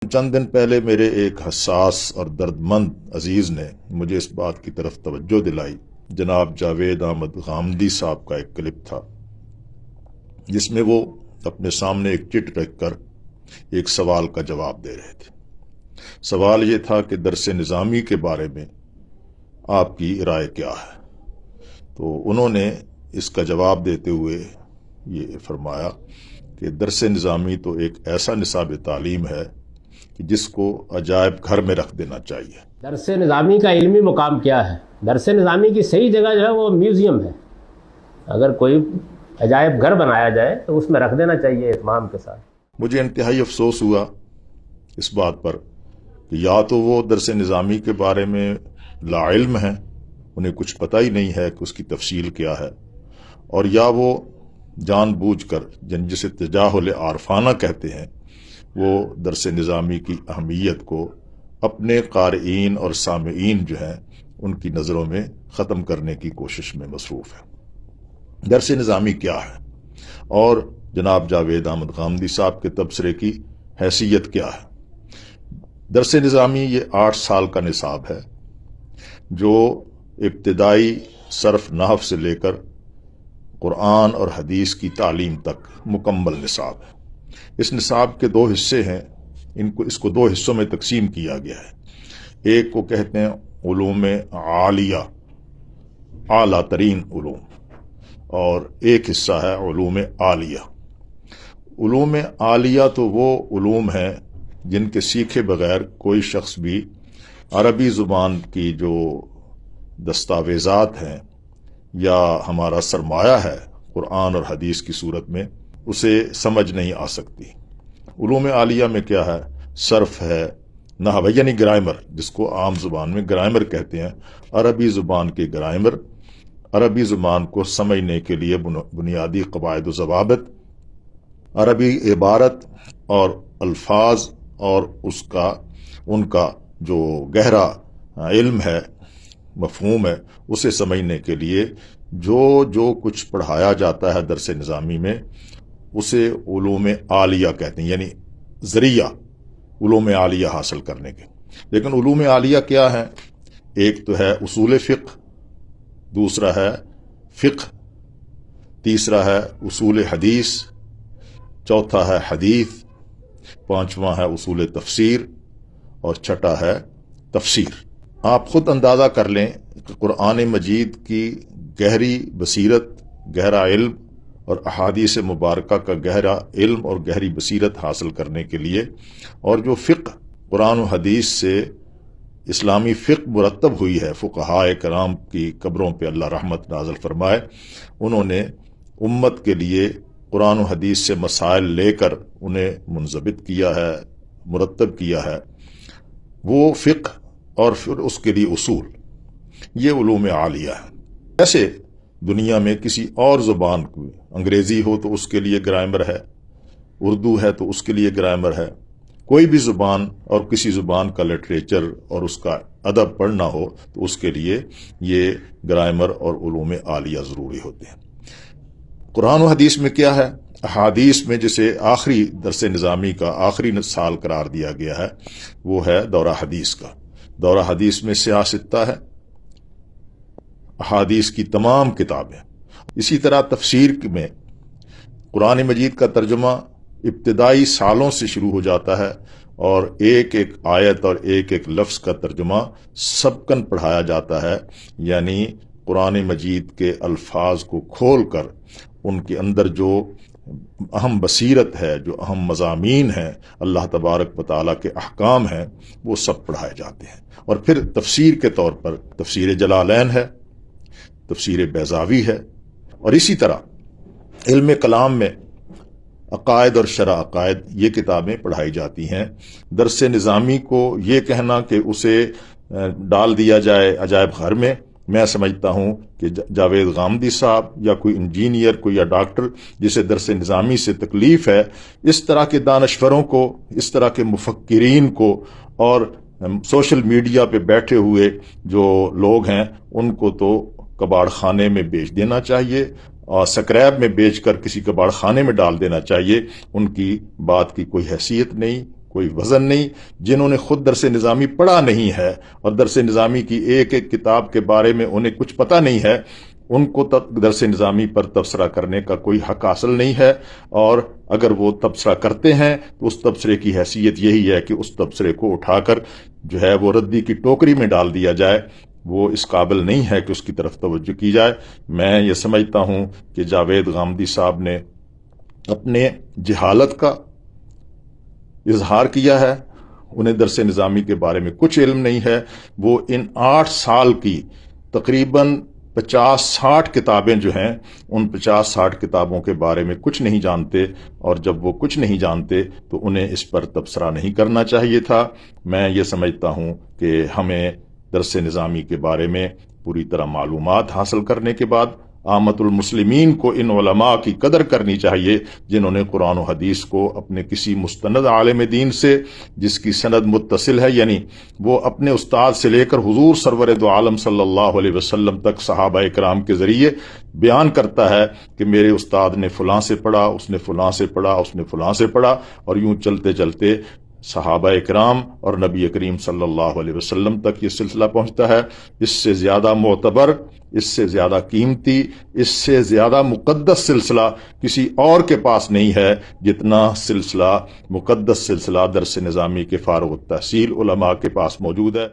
چند دن پہلے میرے ایک حساس اور دردمند عزیز نے مجھے اس بات کی طرف توجہ دلائی۔ جناب جاوید احمد غامدی صاحب کا ایک کلپ تھا جس میں وہ اپنے سامنے ایک چٹ رکھ کر ایک سوال کا جواب دے رہے تھے۔ سوال یہ تھا کہ درس نظامی کے بارے میں آپ کی رائے کیا ہے؟ تو انہوں نے اس کا جواب دیتے ہوئے یہ فرمایا کہ درس نظامی تو ایک ایسا نصاب تعلیم ہے کہ جس کو عجائب گھر میں رکھ دینا چاہیے۔ درس نظامی کا علمی مقام کیا ہے؟ درس نظامی کی صحیح جگہ جو ہے وہ میوزیم ہے۔ اگر کوئی عجائب گھر بنایا جائے تو اس میں رکھ دینا چاہیے اہتمام کے ساتھ۔ مجھے انتہائی افسوس ہوا اس بات پر کہ یا تو وہ درس نظامی کے بارے میں لا علم ہیں، انہیں کچھ پتہ ہی نہیں ہے کہ اس کی تفصیل کیا ہے، اور یا وہ جان بوجھ کر جسے تجاہل عارفانہ کہتے ہیں وہ درس نظامی کی اہمیت کو اپنے قارئین اور سامعین جو ہیں ان کی نظروں میں ختم کرنے کی کوشش میں مصروف ہے۔ درس نظامی کیا ہے اور جناب جاوید احمد غامدی صاحب کے تبصرے کی حیثیت کیا ہے؟ درس نظامی یہ 8 سال کا نصاب ہے جو ابتدائی صرف نحو سے لے کر قرآن اور حدیث کی تعلیم تک مکمل نصاب ہے۔ اس نصاب کے 2 حصے ہیں، اس کو 2 حصوں میں تقسیم کیا گیا ہے۔ ایک کو کہتے ہیں علوم عالیہ، اعلیٰ ترین علوم، اور ایک حصہ ہے علوم عالیہ۔ علوم عالیہ تو وہ علوم ہیں جن کے سیکھے بغیر کوئی شخص بھی عربی زبان کی جو دستاویزات ہیں یا ہمارا سرمایہ ہے قرآن اور حدیث کی صورت میں اسے سمجھ نہیں آ سکتی۔ علوم عالیہ میں کیا ہے؟ صرف ہے، نحو یعنی گرامر، جس کو عام زبان میں گرامر کہتے ہیں، عربی زبان کے گرامر، عربی زبان کو سمجھنے کے لیے بنیادی قواعد و ضوابط، عربی عبارت اور الفاظ اور ان کا جو گہرا علم ہے، مفہوم ہے، اسے سمجھنے کے لیے جو کچھ پڑھایا جاتا ہے درس نظامی میں اسے علوم عالیہ کہتے ہیں، یعنی ذریعہ علوم عالیہ حاصل کرنے کے۔ لیکن علوم عالیہ کیا ہے؟ ایک تو ہے اصول فقہ، دوسرا ہے فقہ، تیسرا ہے اصول حدیث، چوتھا ہے حدیث، پانچواں ہے اصول تفسیر، اور چھٹا ہے تفسیر۔ آپ خود اندازہ کر لیں کہ قرآن مجید کی گہری بصیرت، گہرا علم اور احادیث مبارکہ کا گہرا علم اور گہری بصیرت حاصل کرنے کے لیے، اور جو فقہ قرآن و حدیث سے اسلامی فقہ مرتب ہوئی ہے، فقہائے کرام کی قبروں پہ اللہ رحمت نازل فرمائے، انہوں نے امت کے لیے قرآن و حدیث سے مسائل لے کر انہیں منضبط کیا ہے، مرتب کیا ہے، وہ فقہ اور پھر اس کے لیے اصول، یہ علوم عالیہ ہے۔ ایسے دنیا میں کسی اور زبان کو، انگریزی ہو تو اس کے لیے گرامر ہے، اردو ہے تو اس کے لیے گرامر ہے، کوئی بھی زبان اور کسی زبان کا لٹریچر اور اس کا ادب پڑھنا ہو تو اس کے لیے یہ گرامر اور علوم عالیہ ضروری ہوتے ہیں۔ قرآن و حدیث میں کیا ہے؟ احادیث میں جسے آخری درس نظامی کا آخری سال قرار دیا گیا ہے وہ ہے دورہ حدیث کا۔ دورہ حدیث میں سیاستہ ہے، احادیث کی تمام کتابیں۔ اسی طرح تفسیر میں قرآن مجید کا ترجمہ ابتدائی سالوں سے شروع ہو جاتا ہے اور ایک ایک آیت اور ایک ایک لفظ کا ترجمہ سبکن پڑھایا جاتا ہے، یعنی قرآن مجید کے الفاظ کو کھول کر ان کے اندر جو اہم بصیرت ہے، جو اہم مضامین ہیں، اللہ تبارک و تعالیٰ کے احکام ہیں، وہ سب پڑھائے جاتے ہیں۔ اور پھر تفسیر کے طور پر تفسیر جلالین ہے، تفسیر بیضاوی ہے، اور اسی طرح علم کلام میں عقائد اور شرح عقائد یہ کتابیں پڑھائی جاتی ہیں۔ درس نظامی کو یہ کہنا کہ اسے ڈال دیا جائے عجائب گھر میں، میں سمجھتا ہوں کہ جاوید غامدی صاحب یا کوئی انجینئر کوئی یا ڈاکٹر جسے درس نظامی سے تکلیف ہے، اس طرح کے دانشوروں کو، اس طرح کے مفکرین کو اور سوشل میڈیا پہ بیٹھے ہوئے جو لوگ ہیں ان کو تو کباڑ خانے میں بیچ دینا چاہیے اور سکریپ میں بیچ کر کسی کباڑ خانے میں ڈال دینا چاہیے۔ ان کی بات کی کوئی حیثیت نہیں، کوئی وزن نہیں. جنہوں نے خود درس نظامی پڑھا نہیں ہے اور درس نظامی کی ایک ایک کتاب کے بارے میں انہیں کچھ پتہ نہیں ہے، ان کو درس نظامی پر تبصرہ کرنے کا کوئی حق حاصل نہیں ہے. اور اگر وہ تبصرہ کرتے ہیں تو اس تبصرے کی حیثیت یہی ہے کہ اس تبصرے کو اٹھا کر جو ہے وہ ردی کی ٹوکری میں ڈال دیا جائے. وہ اس قابل نہیں ہے کہ اس کی طرف توجہ کی جائے. میں یہ سمجھتا ہوں کہ جاوید غامدی صاحب نے اپنے جہالت کا اظہار کیا ہے. انہیں درس نظامی کے بارے میں کچھ علم نہیں ہے. وہ ان 8 سال کی تقریباً 50-60 کتابیں جو ہیں، ان 50-60 کتابوں کے بارے میں کچھ نہیں جانتے. اور جب وہ کچھ نہیں جانتے تو انہیں اس پر تبصرہ نہیں کرنا چاہیے تھا. میں یہ سمجھتا ہوں کہ ہمیں درس نظامی کے بارے میں پوری طرح معلومات حاصل کرنے کے بعد عامت المسلمین کو ان علماء کی قدر کرنی چاہیے جنہوں نے قرآن و حدیث کو اپنے کسی مستند عالم دین سے، جس کی سند متصل ہے، یعنی وہ اپنے استاد سے لے کر حضور سرور دو عالم صلی اللہ علیہ وسلم تک صحابہ کرام کے ذریعے بیان کرتا ہے کہ میرے استاد نے فلاں سے پڑھا، اس نے فلاں سے پڑھا، اس نے فلاں سے پڑھا، اور یوں چلتے چلتے صحابہ کرام اور نبی کریم صلی اللہ علیہ وسلم تک یہ سلسلہ پہنچتا ہے. اس سے زیادہ معتبر، اس سے زیادہ قیمتی، اس سے زیادہ مقدس سلسلہ کسی اور کے پاس نہیں ہے جتنا سلسلہ، مقدس سلسلہ درس نظامی کے فارغ التحصیل علماء کے پاس موجود ہے.